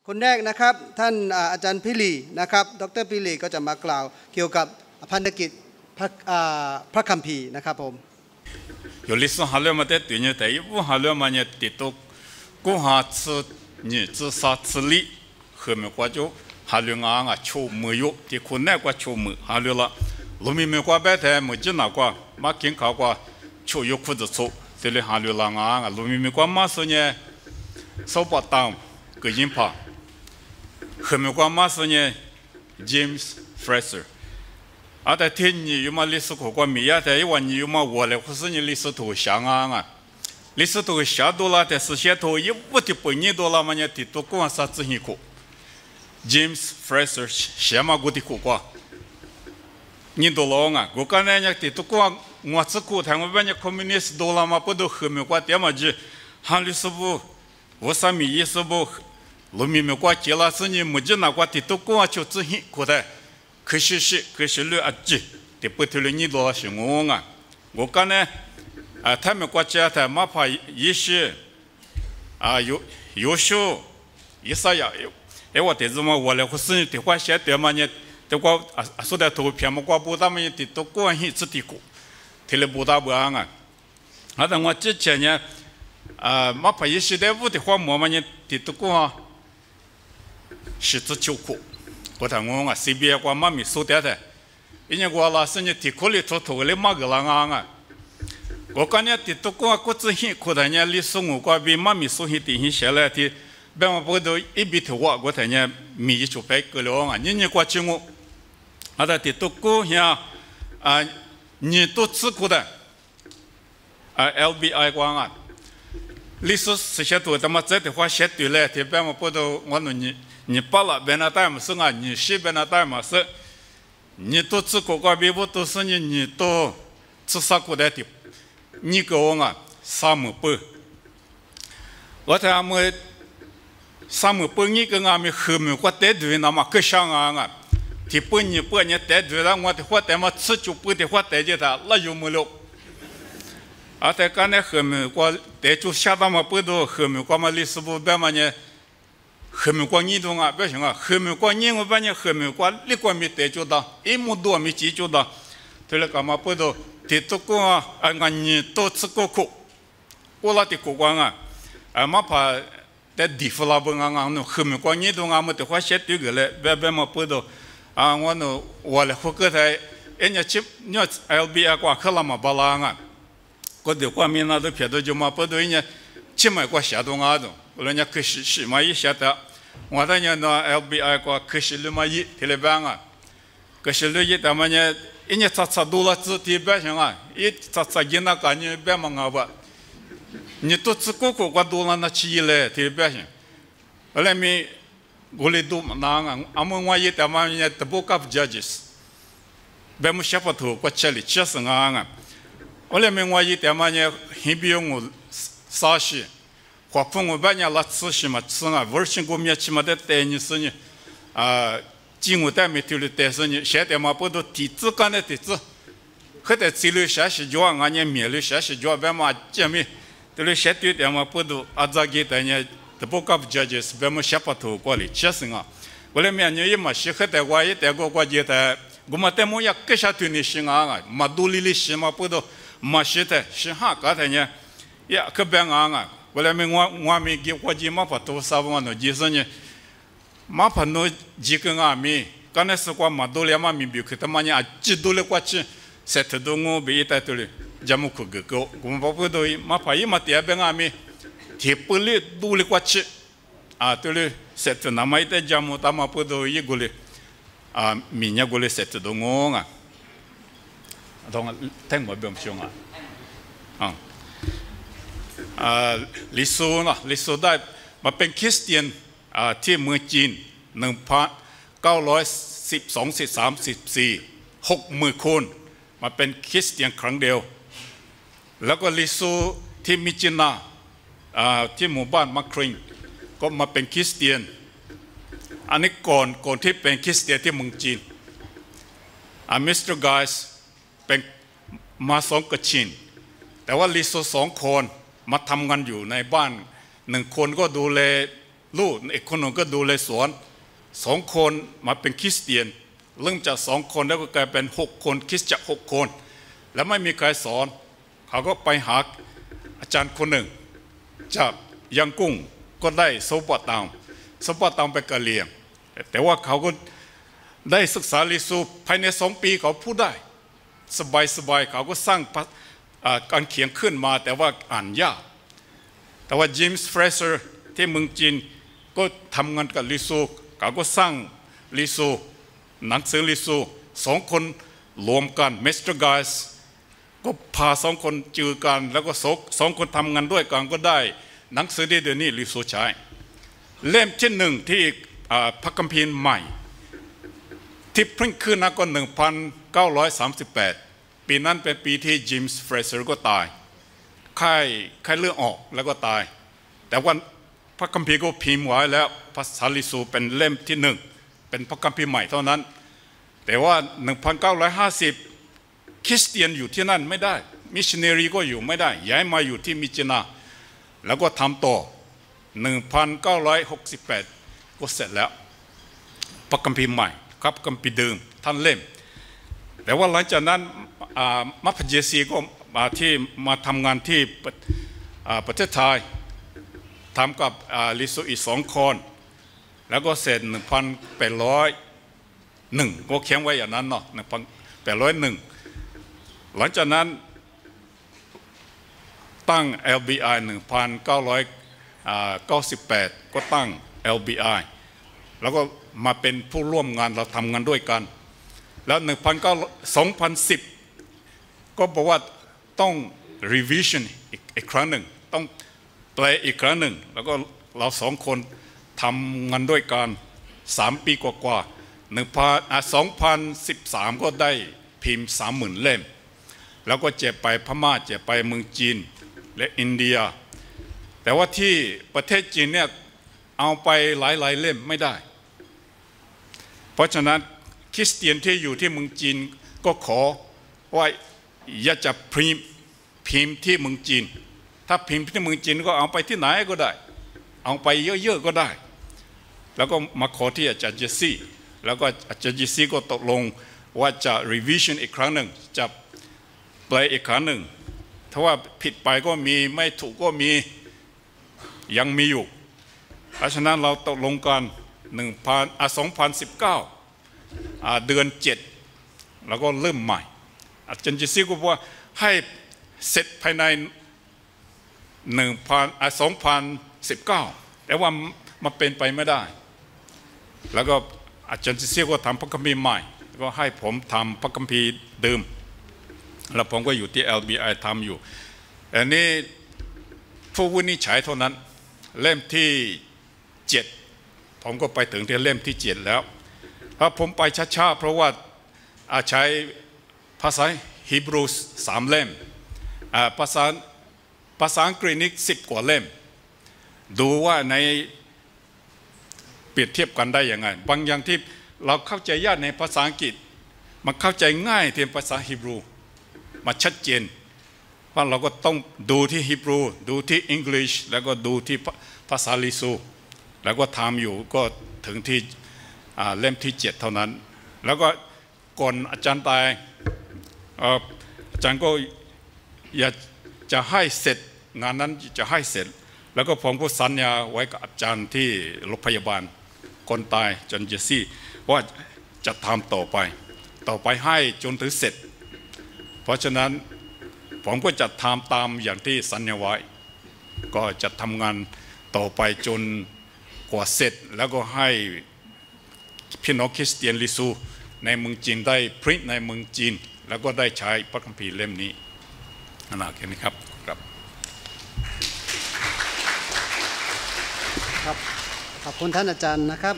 คนแรกนะครับท่านอาจารย์พิลีนะครับดร.พิลีก็จะมากล่าวเกี่ยวกับพันธกิจพระคัมภีร์นะครับผม有历史哈了嘛的对呢，但一部哈了嘛呢，得到过下次你自杀自立，后面挂就哈了啊求没有，的困难挂求没哈了了，路面没挂白台没进那挂，马健康挂求有裤子穿，这里哈了了啊，路面没挂马是呢，手把当个人怕，后面挂马是呢 ，James Fraser。啊，在天你有嘛历史课过没呀？在一万你有嘛我来，或是你历史图像啊？历史图像多了，但是写图一五的半年多了嘛，你地图过啥子很课 ？James Fraser 写嘛过的课过，你多了啊？我刚才你地图过我只课，他们把你 communist 多了嘛，不都后面过点嘛就，汉历史部，我啥米意思不？路面没过接了是你没就那过地图过就只很课的。可是了啊，这得不头了你多是我啊，我讲呢，他们国家他哪怕一些有时一啥呀，我得怎么我来或是的话写对嘛呢？的话说的图片嘛，挂不他们的都关系自己过，提了不大不安啊。但我之前呢，哪怕一些的我的话么嘛呢，的都过是自求苦。我谈我啊 ，CBA 挂妈咪说的，因为我老是你提课里头头里马个啷啊，我讲呢，提到过国之前，可能呢，历史我挂比妈咪说些电影下来的，别么不都一笔头我谈呢，米就白个了啊，你挂起我，他提到过呀你都吃过的，LBI 挂啊，历史这些多他妈这的话写对了，别么不都我弄你把了别那带嘛是啊，你西边那带嘛是，你都吃过个别不都是你都吃啥过的的，你给我啊三亩半，我睇阿们三亩半你跟阿们后面我带队那么个想啊，提半年带队了，我的话带嘛吃就不的话带着他那有没了，在刚才后面我带就下到嘛不都后面我嘛历史部别嘛呢。后面过年多啊，不行啊！后面过年我把你后面过立过没带就到，一亩多没记就到，对了干嘛不都提到过啊？俺你多吃过苦，我那的过光啊，嘛怕在地方那边俺后面过年多俺们的话写对个嘞，别嘛不都我那我来胡个台，人家去你 LBI 过去了嘛巴拉啊，我的话面那都撇到就嘛不都人家去买过下东啊都。人家可是嘛一下的，我的人那 LBI 过可是了嘛一，提了班啊，可是了一他们呢，人家查多了字提班上啊，一查一那个呢班嘛啊吧，你都吃过多了那起来提班上，后来咪我来都那啊，俺们我一他们呢 the book of judges， 班么写不透过这里确实啊，后来咪我一他们呢，很比我少些。花风我把人家拉吃什么吃啊？味儿性过面起码得带你是呢，进我带没丢了带是呢，现在嘛不都地址干的地址，还得资料下去叫俺家面了下去叫别嘛见面，对了现在的嘛不都咋给的呢？这不搞不解决是别么下巴头过来，确实啊，我来面呢也嘛是还得我也得过节的，我们得么也各下对你行啊，嘛都里里是嘛不都嘛是的，是哈个的呢，也可别啊。我来没我没给我姐嘛把多少万呢？就是呢，嘛把那几个阿妹，刚才是过嘛多了嘛没别去，他妈呢几多了过去，晒得多我别一带多了，咱们去个我们不都嘛把一嘛第二边阿妹，贴不了多了过去，对了，晒得那么一带咱们他妈不都一个了，明年过来晒得多我啊，当听我不用想啊。历史ได้มาเป็นคริสเตียนที่เมืองจีน1912-13-14 คนมาเป็นคริสเตียนครั้งเดียวแล้วก็ลิซูที่มิจินาที่หมู่บ้านมัคคริงก็มาเป็นคริสเตียนอันนี้ก่อนที่เป็นคริสเตียนที่เมืองจีนมิสเตอร์ไกส์เป็นมาสองกชินแต่ว่าลิซู2 คนมาทำงานอยู่ในบ้าน1 คนก็ดูแล ลูกอีกคนหนึ่งก็ดูแลสวน2 คนมาเป็นคริสเตียนเริ่มจาก2 คนแล้วก็กลายเป็น6 คนคริสตจักร6 คนแล้วไม่มีใครสอนเขาก็ไปหาอาจารย์คนหนึ่งจากยังกุ้งก็ได้โซปตามไปกะเหรี่ยงแต่ว่าเขาก็ได้ศึกษาลิซูภายใน2 ปีเขาพูดได้สบายเขาก็สร้างการเขียนขึ้นมาแต่ว่าอ่านยากแต่ว่าจิมส์เฟรเซอร์ที่เมืองจีนก็ทำงานกับลิซูเขาก็สร้างลิซูหนังสือลิซู2 คนรวมกันเมสเตอร์ไกส์ก็พา2 คนเจอกันแล้วก็2 คนทำงานด้วยกันก็ได้หนังสือที่เดี๋ยวนี้ลิซูใช้เล่มที่1ที่พระคัมภีร์ใหม่ที่เพิ่งขึ้นนะก็1938ปีนั้นเป็นปีที่จิมส์เฟรเซอร์ก็ตายไข้เลือดออกแล้วก็ตายแต่ว่าพระคัมภีร์ก็พิมพ์ไว้แล้วภาษาลิซูเป็นเล่มที่1เป็นพระคัมภีร์ใหม่เท่านั้นแต่ว่า1950คริสเตียนอยู่ที่นั่นไม่ได้มิชชันนารีก็อยู่ไม่ได้ย้ายมาอยู่ที่มิจินาแล้วก็ทำต่อ1968ก็เสร็จแล้วพระคัมภีร์ใหม่ครับพระคัมภีร์เดิมท่านเล่มแต่ว่าหลังจากนั้นมัพเยซีก็มาทำงานที่ประเทศไทยทำกับลิซูอีก2 คนแล้วก็เสร็จ1801ก็เขียนไว้อย่างนั้นเนาะ1801หลังจากนั้นตั้ง LBI 1998ก็ตั้ง LBI แล้วก็มาเป็นผู้ร่วมงานเราทำงานด้วยกันแล้ว2010ก็บอกว่าต้อง revision อีกครั้งหนึ่งต้องแปลอีกครั้งหนึ่งแล้วก็เรา2 คนทำงานด้วยกัน3 ปีกว่า2013ก็ได้พิมพ์ 30,000 เล่มแล้วก็เจ็บไปพม่าเจ็บไปเมืองจีนและอินเดียแต่ว่าที่ประเทศจีนเนี่ยเอาไปหลายเล่มไม่ได้เพราะฉะนั้นคริสเตียนที่อยู่ที่เมืองจีนก็ขอว่าอย่าจะพิมพ์ที่เมืองจีนถ้าพิมพ์ที่เมืองจีนก็เอาไปที่ไหนก็ได้เอาไปเยอะๆก็ได้แล้วก็มาขอที่อาจารย์เจสซี่แล้วก็อาจารย์เจสซี่ก็ตกลงว่าจะ revision อีกครั้งหนึ่งจะแปลอีกครั้งหนึ่งถ้าว่าผิดไปก็มีไม่ถูกก็มียังมีอยู่เพราะฉะนั้นเราตกลงกัน2019เดือน7แล้วก็เริ่มใหม่อาจารย์เจสซี่ก็บอกว่าให้เสร็จภายใน2019แต่ว่ามันเป็นไปไม่ได้แล้วก็อาจารย์เจสซี่ก็ทำพระคัมภีร์ใหม่ก็ให้ผมทำพระคัมภีร์เดิมแล้วผมก็อยู่ที่ LBI ทำอยู่อันนี้ผู้วินิจฉัยเท่านั้นเล่มที่7ผมก็ไปถึงที่เล่มที่7แล้วเพราะผมไปช้าๆเพราะว่าใช้ภาษาฮีบรู3 เล่มภาษาอังกฤษนี่10 กว่าเล่มดูว่าในเปรียบเทียบกันได้ยังไงบางอย่างที่เราเข้าใจยากในภาษาอังกฤษมันเข้าใจง่ายที่ภาษาฮีบรูมาชัดเจนว่าเราก็ต้องดูที่ฮีบรูดูที่อังกฤษแล้วก็ดูที่ภาษาลิซูแล้วก็ทำอยู่ก็ถึงที่เล่มที่7เท่านั้นแล้วก็ก่อนอาจารย์ตายอาจารย์ก็อยากจะให้เสร็จงานนั้นจะให้เสร็จแล้วก็ผมก็สัญญาไว้กับอาจารย์ที่โรงพยาบาลคนตายอาจารย์เจสซี่ว่าจะทำต่อไปให้จนถึงเสร็จเพราะฉะนั้นผมก็จะทำตามอย่างที่สัญญาไว้ก็จะทำงานต่อไปจนกว่าเสร็จแล้วก็ให้พี่น้องคริสเตียนลิซูในเมืองจีนได้พริ้นในเมืองจีนแล้วก็ได้ใช้พระคัมภีร์เล่มนี้แค่นี้ครับขอบคุณท่านอาจารย์นะครับ